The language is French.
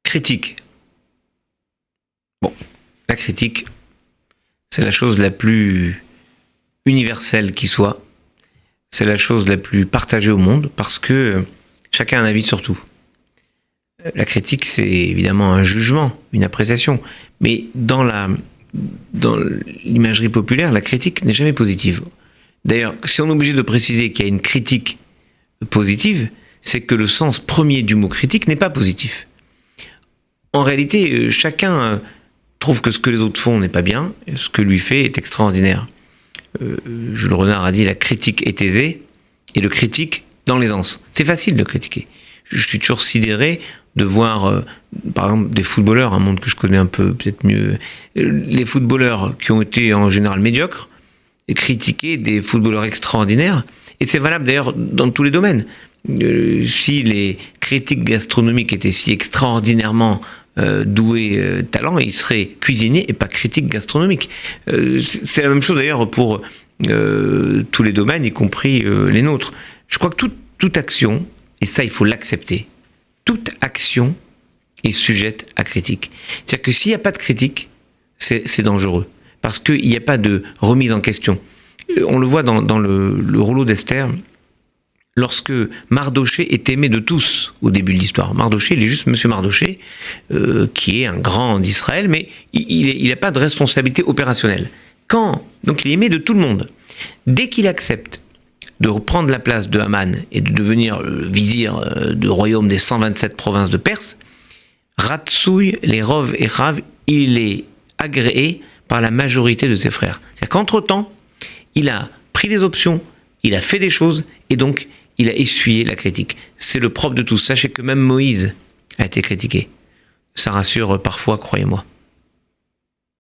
Critique. Bon, la critique, c'est la chose la plus universelle qui soit. C'est la chose la plus partagée au monde parce que chacun a un avis sur tout. La critique, c'est évidemment un jugement, une appréciation. Mais dans l'imagerie populaire, la critique n'est jamais positive. D'ailleurs, si on est obligé de préciser qu'il y a une critique positive, c'est que le sens premier du mot critique n'est pas positif. En réalité, chacun trouve que ce que les autres font n'est pas bien, et ce que lui fait est extraordinaire. Jules Renard a dit « la critique est aisée » et le critique dans l'aisance. C'est facile de critiquer. Je suis toujours sidéré de voir, par exemple, des footballeurs, un monde que je connais un peu, peut-être mieux, les footballeurs qui ont été en général médiocres, et critiquer des footballeurs extraordinaires. Et c'est valable d'ailleurs dans tous les domaines. Si les critiques gastronomiques étaient si extraordinairement doués talent, ils seraient cuisiniers et pas critiques gastronomiques. C'est la même chose d'ailleurs pour tous les domaines, y compris les nôtres. Je crois que toute action, et ça il faut l'accepter, toute action est sujette à critique. C'est-à-dire que s'il n'y a pas de critique, c'est dangereux. Parce qu'il n'y a pas de remise en question. On le voit dans le rouleau d'Esther, lorsque Mardochée est aimé de tous au début de l'histoire. Mardochée, il est juste Monsieur Mardochée, qui est un grand d'Israël, mais il n'a pas de responsabilité opérationnelle. Donc il est aimé de tout le monde. Dès qu'il accepte de reprendre la place de Haman et de devenir le vizir du royaume des 127 provinces de Perse, Ratsouille, les Rov et Rav, il est agréé par la majorité de ses frères. C'est-à-dire qu'entre-temps, il a pris des options, il a fait des choses, et donc il a essuyé la critique. C'est le propre de tous. Sachez que même Moïse a été critiqué. Ça rassure parfois, croyez-moi.